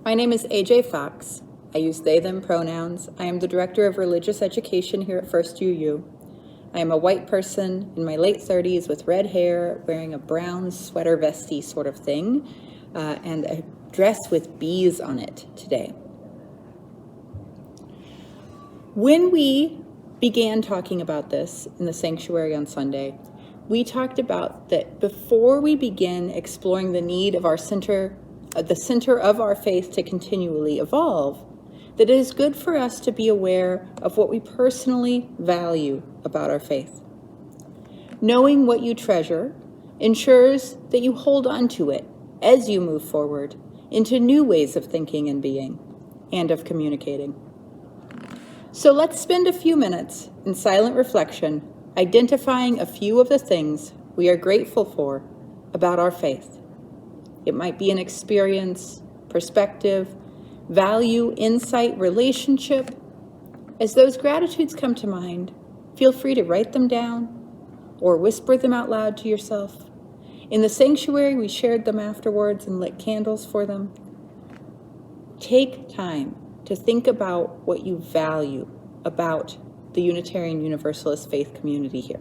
My name is AJ Fox. I use they, them pronouns. I am the Director of Religious Education here at First UU. I am a white person in my late 30s with red hair, wearing a brown sweater vesty sort of thing, and a dress with bees on it today. When we began talking about this in the sanctuary on Sunday, we talked about that before we begin exploring the need of our center, the center of our faith to continually evolve, that it is good for us to be aware of what we personally value about our faith. Knowing what you treasure ensures that you hold on to it as you move forward into new ways of thinking and being, and of communicating. So let's spend a few minutes in silent reflection, identifying a few of the things we are grateful for about our faith. It might be an experience, perspective, value, insight, relationship. As those gratitudes come to mind, feel free to write them down or whisper them out loud to yourself. In the sanctuary, we shared them afterwards and lit candles for them. Take time to think about what you value about the Unitarian Universalist faith community here.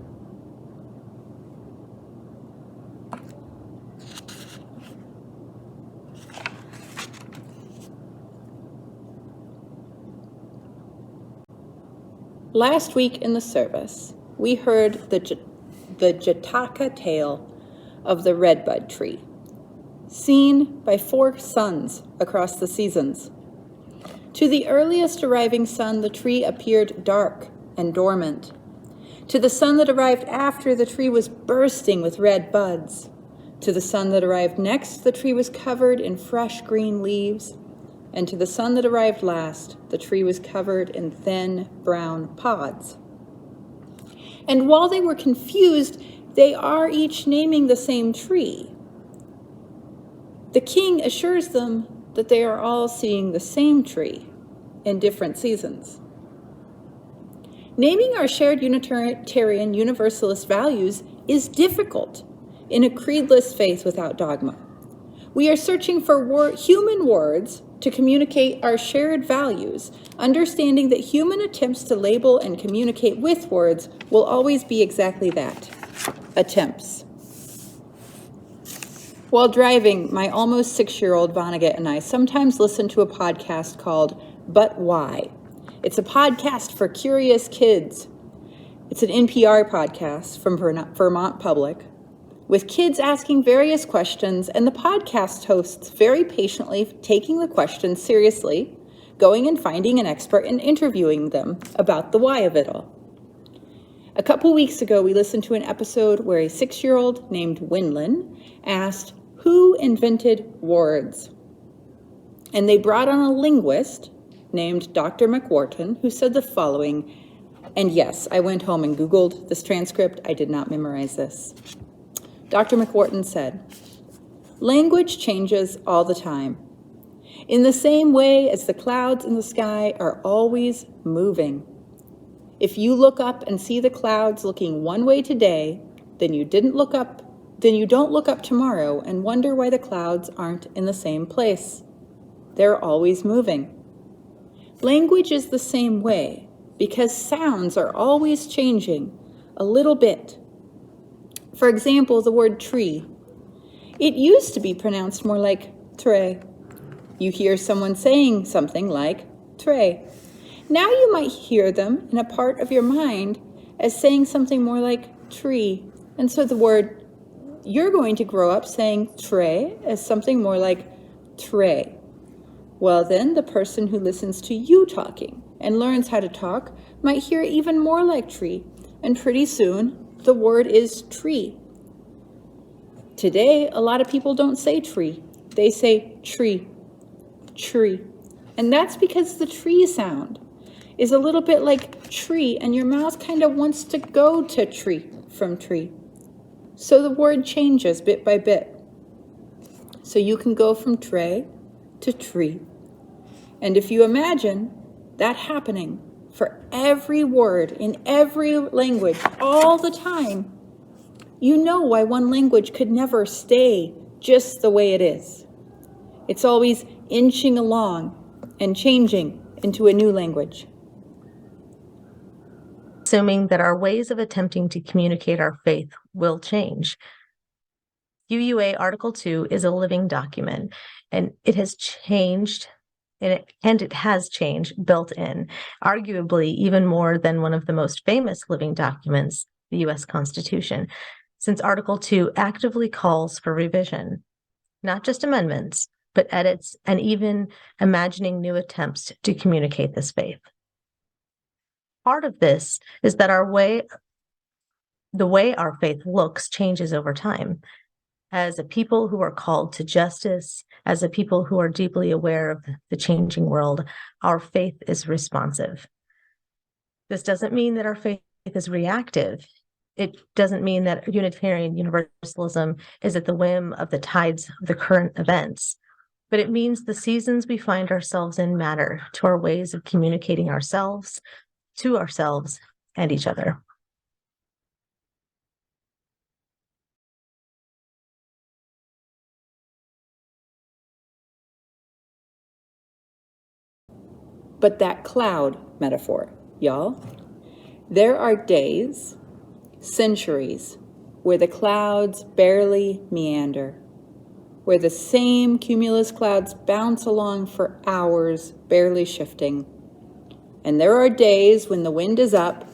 Last week in the service, we heard the Jataka tale of the redbud tree, seen by 4 suns across the seasons. To the earliest arriving sun, the tree appeared dark and dormant. To the sun that arrived after, the tree was bursting with red buds. To the sun that arrived next, the tree was covered in fresh green leaves. And to the sun that arrived last, the tree was covered in thin brown pods. And while they were confused, they are each naming the same tree. The king assures them that they are all seeing the same tree in different seasons. Naming our shared Unitarian Universalist values is difficult in a creedless faith without dogma. We are searching for human words to communicate our shared values, understanding that human attempts to label and communicate with words will always be exactly that, attempts. While driving, my almost 6-year-old Vonnegut and I sometimes listen to a podcast called But Why? It's a podcast for curious kids. It's an NPR podcast from Vermont Public, with kids asking various questions and the podcast hosts very patiently taking the questions seriously, going and finding an expert and interviewing them about the why of it all. A couple weeks ago, we listened to an episode where a 6-year-old named Winlin asked, "Who invented words?" And they brought on a linguist named Dr. McWharton, who said the following, and yes, I went home and Googled this transcript. I did not memorize this. Dr. McWharton said, "Language changes all the time. In the same way as the clouds in the sky are always moving. If you look up and see the clouds looking one way today, then you don't look up tomorrow and wonder why the clouds aren't in the same place. They're always moving. Language is the same way because sounds are always changing a little bit. For example, the word tree. It used to be pronounced more like tre. You hear someone saying something like tre. Now you might hear them in a part of your mind as saying something more like tree. And so the word, you're going to grow up saying tre as something more like tre. Well, then the person who listens to you talking and learns how to talk might hear even more like tree. And pretty soon, the word is tree. Today, a lot of people don't say tree. They say tree, tree. And that's because the tree sound is a little bit like tree, and your mouth kind of wants to go to tree from tree. So the word changes bit by bit. So you can go from tre to tree. And if you imagine that happening for every word in every language all the time, you know why one language could never stay just the way it is. It's always inching along and changing into a new language. Assuming that our ways of attempting to communicate our faith will change. UUA Article 2 is a living document, and it has changed, and it has changed built in, arguably even more than one of the most famous living documents, the U.S. Constitution, since Article 2 actively calls for revision, not just amendments, but edits and even imagining new attempts to communicate this faith. Part of this is that the way our faith looks changes over time. As a people who are called to justice, as a people who are deeply aware of the changing world, our faith is responsive. This doesn't mean that our faith is reactive. It doesn't mean that Unitarian Universalism is at the whim of the tides of the current events, but it means the seasons we find ourselves in matter to our ways of communicating ourselves, to ourselves, and each other. But that cloud metaphor, y'all, there are days, centuries, where the clouds barely meander, where the same cumulus clouds bounce along for hours, barely shifting. And there are days when the wind is up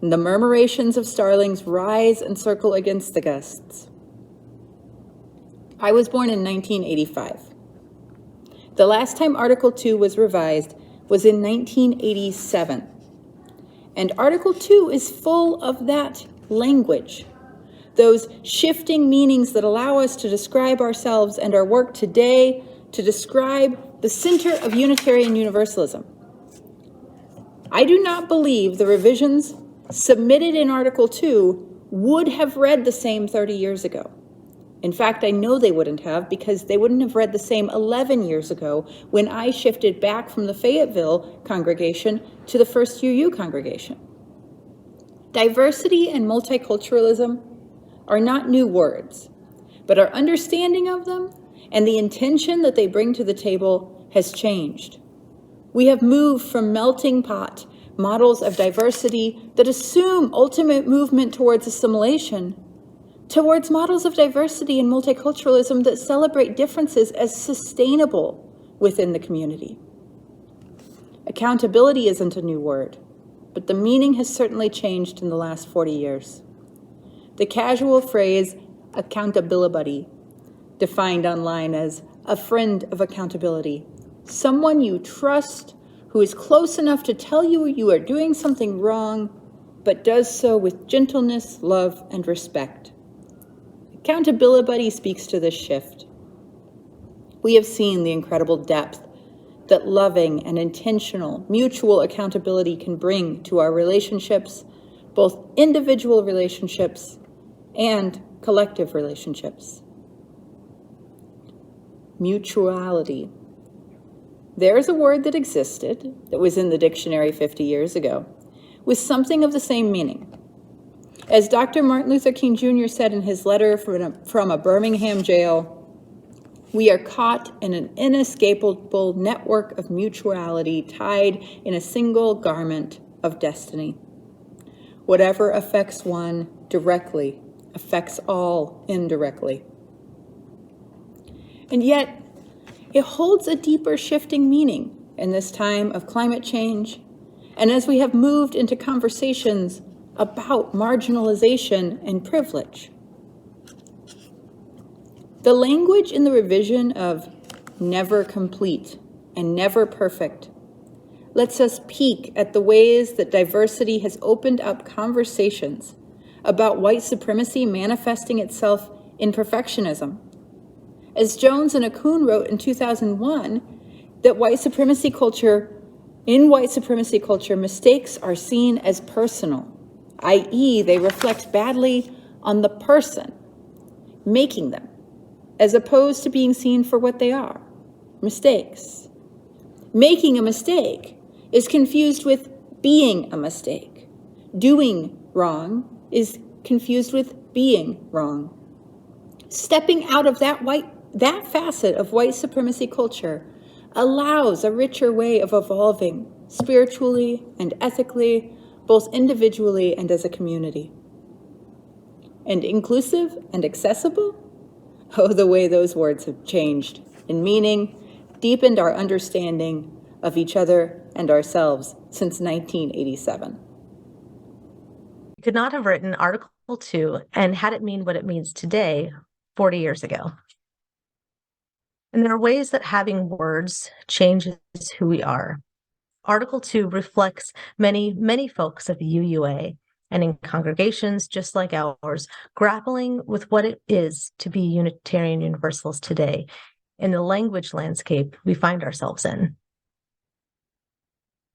and the murmurations of starlings rise and circle against the gusts. I was born in 1985. The last time Article 2 was revised was in 1987. And Article 2 is full of that language, those shifting meanings that allow us to describe ourselves and our work today, to describe the center of Unitarian Universalism. I do not believe the revisions submitted in Article 2 would have read the same 30 years ago. In fact, I know they wouldn't have, because they wouldn't have read the same 11 years ago when I shifted back from the Fayetteville congregation to the First UU congregation. Diversity and multiculturalism are not new words, but our understanding of them and the intention that they bring to the table has changed. We have moved from melting pot models of diversity that assume ultimate movement towards assimilation towards models of diversity and multiculturalism that celebrate differences as sustainable within the community. Accountability isn't a new word, but the meaning has certainly changed in the last 40 years. The casual phrase accountability, defined online as a friend of accountability, someone you trust who is close enough to tell you you are doing something wrong, but does so with gentleness, love, and respect. Accountability speaks to this shift. We have seen the incredible depth that loving and intentional mutual accountability can bring to our relationships, both individual relationships and collective relationships. Mutuality. There's a word that existed, that was in the dictionary 50 years ago, with something of the same meaning. As Dr. Martin Luther King Jr. said in his letter from a Birmingham jail, we are caught in an inescapable network of mutuality tied in a single garment of destiny. Whatever affects one directly affects all indirectly. And yet, it holds a deeper shifting meaning in this time of climate change, and as we have moved into conversations about marginalization and privilege. The language in the revision of never complete and never perfect lets us peek at the ways that diversity has opened up conversations about white supremacy manifesting itself in perfectionism. As Jones and Akun wrote in 2001, that in white supremacy culture, mistakes are seen as personal, i.e., they reflect badly on the person making them, as opposed to being seen for what they are, mistakes. Making a mistake is confused with being a mistake. Doing wrong is confused with being wrong. Stepping out of that white that facet of white supremacy culture allows a richer way of evolving spiritually and ethically, both individually and as a community. And inclusive and accessible? Oh, the way those words have changed in meaning, deepened our understanding of each other and ourselves since 1987. You could not have written Article 2 and had it mean what it means today 40 years ago. And there are ways that having words changes who we are. Article 2 reflects many folks of the UUA and in congregations just like ours, grappling with what it is to be Unitarian Universalist today in the language landscape we find ourselves in.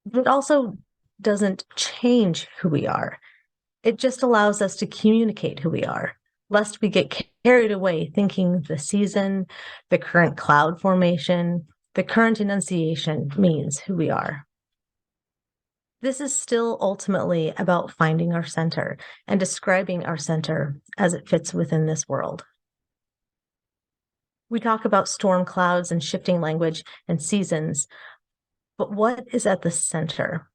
But it also doesn't change who we are. It just allows us to communicate who we are, lest we get carried away thinking the season, the current cloud formation, the current enunciation means who we are. This is still ultimately about finding our center and describing our center as it fits within this world. We talk about storm clouds and shifting language and seasons, but what is at the center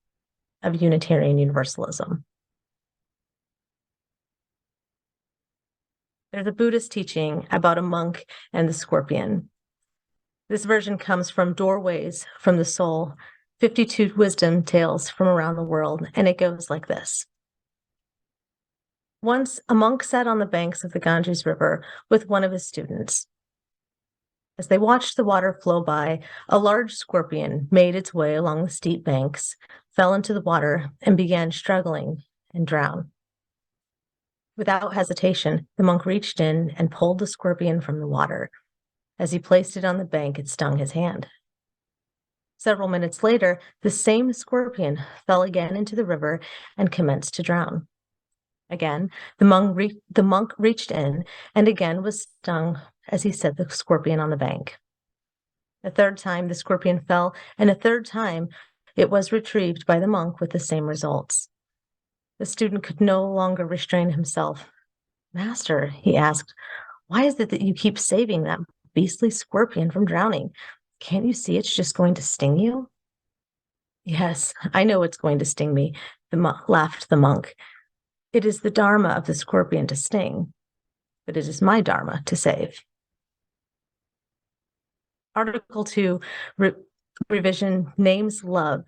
of Unitarian Universalism? There's a Buddhist teaching about a monk and the scorpion. This version comes from Doorways from the Soul, 52 wisdom tales from around the world, and it goes like this. Once, a monk sat on the banks of the Ganges River with one of his students. As they watched the water flow by, a large scorpion made its way along the steep banks, fell into the water, and began struggling and drowned. Without hesitation, the monk reached in and pulled the scorpion from the water. As he placed it on the bank, it stung his hand. Several minutes later, the same scorpion fell again into the river and commenced to drown. Again, the monk reached in and again was stung as he set the scorpion on the bank. A third time, the scorpion fell, and a third time, it was retrieved by the monk with the same results. The student could no longer restrain himself. Master, he asked, why is it that you keep saving that beastly scorpion from drowning? Can't you see it's just going to sting you? Yes, I know it's going to sting me, laughed the monk. It is the dharma of the scorpion to sting, but it is my dharma to save. Article 2 revision names love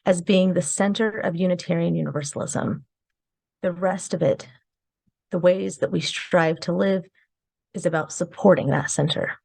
as being the center of Unitarian Universalism. The rest of it, the ways that we strive to live, is about supporting that center.